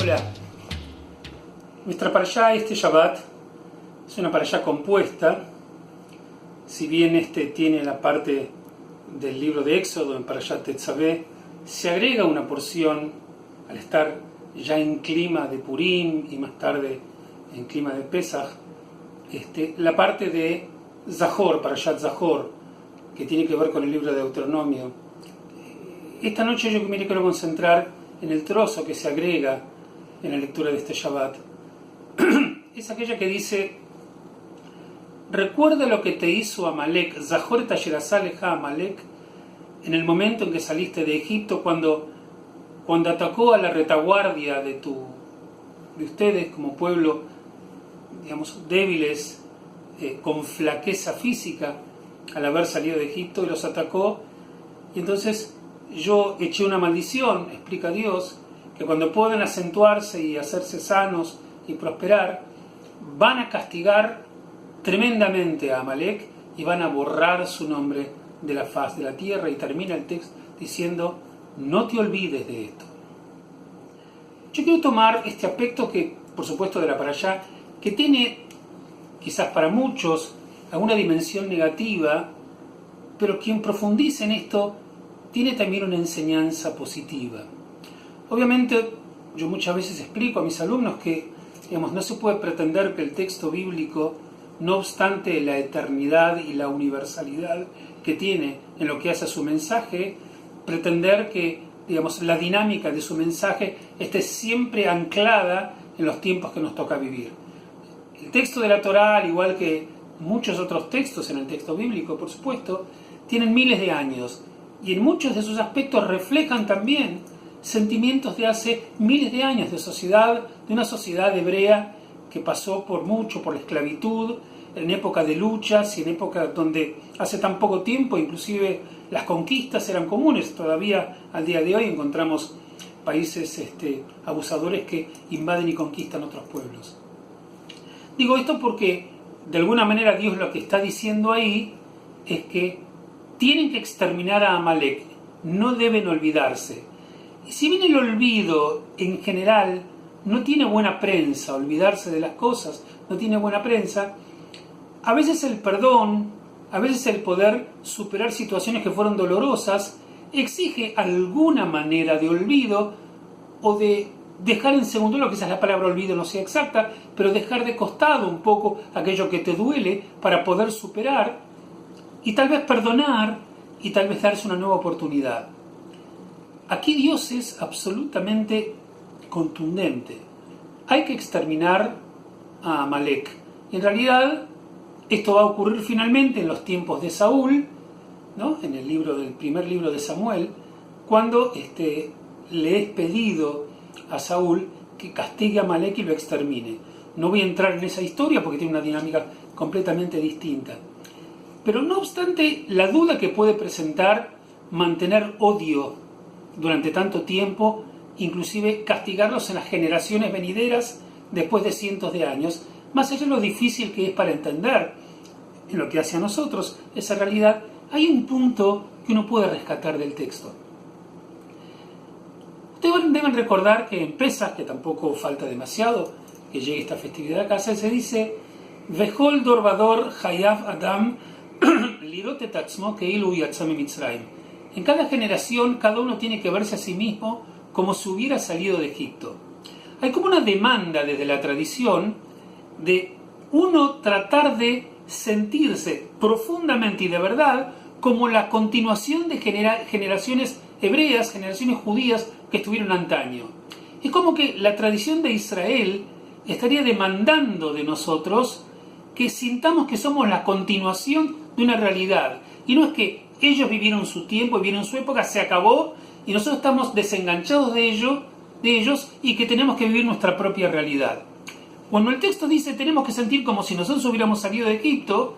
Hola, nuestra parashá este Shabbat es una parashá compuesta. Si bien tiene la parte del libro de Éxodo en Parashat Tetzaveh, se agrega una porción al estar ya en clima de Purim y más tarde en clima de Pesach, la parte de Zahor, Parashat Zahor, que tiene que ver con el libro de Deuteronomio. Esta noche yo me quiero concentrar en el trozo que se agrega en la lectura de este Shabbat. Es aquella que dice: recuerda lo que te hizo Amalek, Zahor et asher asá leja Amalek, en el momento en que saliste de Egipto, cuando atacó a la retaguardia de ustedes como pueblo, digamos, débiles, con flaqueza física, al haber salido de Egipto, y los atacó. Y entonces yo eché una maldición, explica Dios, que cuando puedan acentuarse y hacerse sanos y prosperar, van a castigar tremendamente a Amalek y van a borrar su nombre de la faz de la tierra. Y termina el texto diciendo: no te olvides de esto. Yo quiero tomar este aspecto que, por supuesto, de la parashá, que tiene quizás para muchos alguna dimensión negativa, pero quien profundice en esto tiene también una enseñanza positiva. Obviamente, yo muchas veces explico a mis alumnos que, no se puede pretender que el texto bíblico, no obstante la eternidad y la universalidad que tiene en lo que hace a su mensaje, pretender que, la dinámica de su mensaje esté siempre anclada en los tiempos que nos toca vivir. El texto de la Torá, al igual que muchos otros textos en el texto bíblico, por supuesto, tienen miles de años, y en muchos de sus aspectos reflejan también sentimientos de hace miles de años de una sociedad hebrea que pasó por la esclavitud, en época de luchas y en época donde hace tan poco tiempo inclusive las conquistas eran comunes. Todavía al día de hoy encontramos países abusadores que invaden y conquistan otros pueblos. Digo esto porque de alguna manera Dios lo que está diciendo ahí es que tienen que exterminar a Amalek, no deben olvidarse. Y si bien el olvido en general no tiene buena prensa, olvidarse de las cosas no tiene buena prensa, a veces el perdón, a veces el poder superar situaciones que fueron dolorosas, exige alguna manera de olvido o de dejar en segundo lugar, quizás la palabra olvido no sea exacta, pero dejar de costado un poco aquello que te duele para poder superar y tal vez perdonar y tal vez darse una nueva oportunidad. Aquí Dios es absolutamente contundente. Hay que exterminar a Amalek. En realidad, esto va a ocurrir finalmente en los tiempos de Saúl, ¿no? En el primer libro de Samuel, cuando le es pedido a Saúl que castigue a Amalek y lo extermine. No voy a entrar en esa historia porque tiene una dinámica completamente distinta. Pero no obstante, la duda que puede presentar mantener odio durante tanto tiempo, inclusive castigarlos en las generaciones venideras después de cientos de años, más allá de lo difícil que es para entender en lo que hace a nosotros esa realidad, hay un punto que uno puede rescatar del texto. Ustedes deben recordar que en Pesach, que tampoco falta demasiado que llegue esta festividad a casa, se dice: Vehol dorvador hayav adam lirot et atzmo keilu yatza mimitzrayim. En cada generación, cada uno tiene que verse a sí mismo como si hubiera salido de Egipto. Hay como una demanda desde la tradición de uno tratar de sentirse profundamente y de verdad como la continuación de generaciones hebreas, generaciones judías que estuvieron antaño. Es como que la tradición de Israel estaría demandando de nosotros que sintamos que somos la continuación de una realidad. Y no es que ellos vivieron su tiempo, vivieron su época, se acabó, y nosotros estamos desenganchados de ellos y que tenemos que vivir nuestra propia realidad. Cuando el texto dice tenemos que sentir como si nosotros hubiéramos salido de Egipto,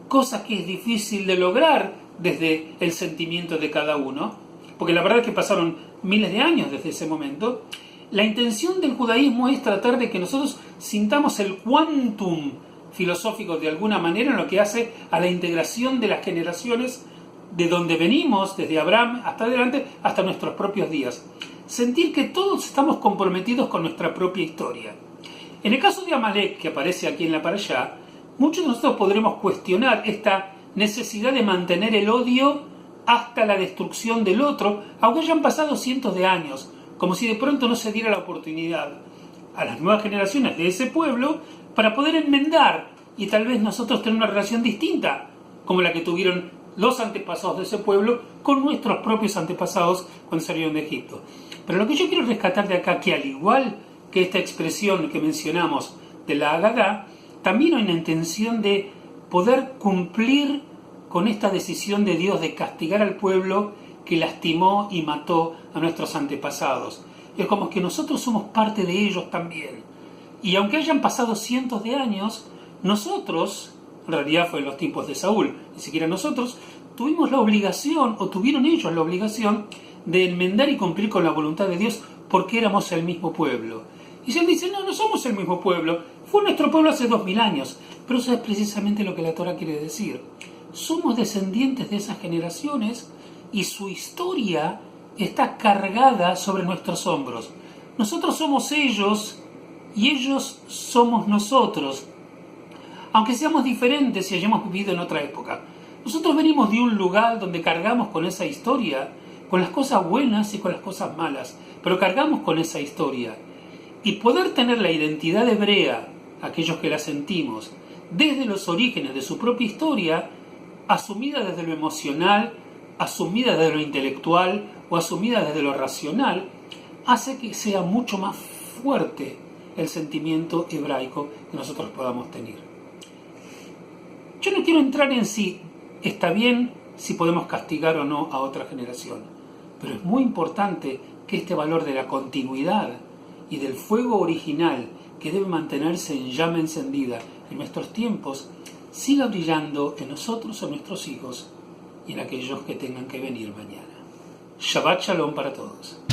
cosa que es difícil de lograr desde el sentimiento de cada uno, porque la verdad es que pasaron miles de años desde ese momento, la intención del judaísmo es tratar de que nosotros sintamos el quantum filosófico de alguna manera en lo que hace a la integración de las generaciones de donde venimos, desde Abraham hasta adelante, hasta nuestros propios días. sentir que todos estamos comprometidos con nuestra propia historia. En el caso de Amalek, que aparece aquí en la parashá, muchos de nosotros podremos cuestionar esta necesidad de mantener el odio hasta la destrucción del otro, aunque hayan pasado cientos de años, como si de pronto no se diera la oportunidad a las nuevas generaciones de ese pueblo para poder enmendar y tal vez nosotros tener una relación distinta, como la que tuvieron los antepasados de ese pueblo con nuestros propios antepasados cuando salieron de Egipto. Pero lo que yo quiero rescatar de acá, que al igual que esta expresión que mencionamos de la Agadá, también hay una intención de poder cumplir con esta decisión de Dios de castigar al pueblo que lastimó y mató a nuestros antepasados. Es como que nosotros somos parte de ellos también. Y aunque hayan pasado cientos de años, nosotros, en realidad fue en los tiempos de Saúl, ni siquiera nosotros, tuvimos la obligación, o tuvieron ellos la obligación, de enmendar y cumplir con la voluntad de Dios, porque éramos el mismo pueblo. Y él dice, no somos el mismo pueblo, fue nuestro pueblo hace 2000 años, pero eso es precisamente lo que la Torá quiere decir. Somos descendientes de esas generaciones y su historia está cargada sobre nuestros hombros. Nosotros somos ellos y ellos somos nosotros, aunque seamos diferentes y hayamos vivido en otra época. Nosotros venimos de un lugar donde cargamos con esa historia, con las cosas buenas y con las cosas malas, pero cargamos con esa historia. Y poder tener la identidad hebrea, aquellos que la sentimos, desde los orígenes de su propia historia, asumida desde lo emocional, asumida desde lo intelectual o asumida desde lo racional, hace que sea mucho más fuerte el sentimiento hebraico que nosotros podamos tener. Yo no quiero entrar en si está bien si podemos castigar o no a otra generación, pero es muy importante que este valor de la continuidad y del fuego original que debe mantenerse en llama encendida en nuestros tiempos siga brillando en nosotros, en nuestros hijos y en aquellos que tengan que venir mañana. Shabbat Shalom para todos.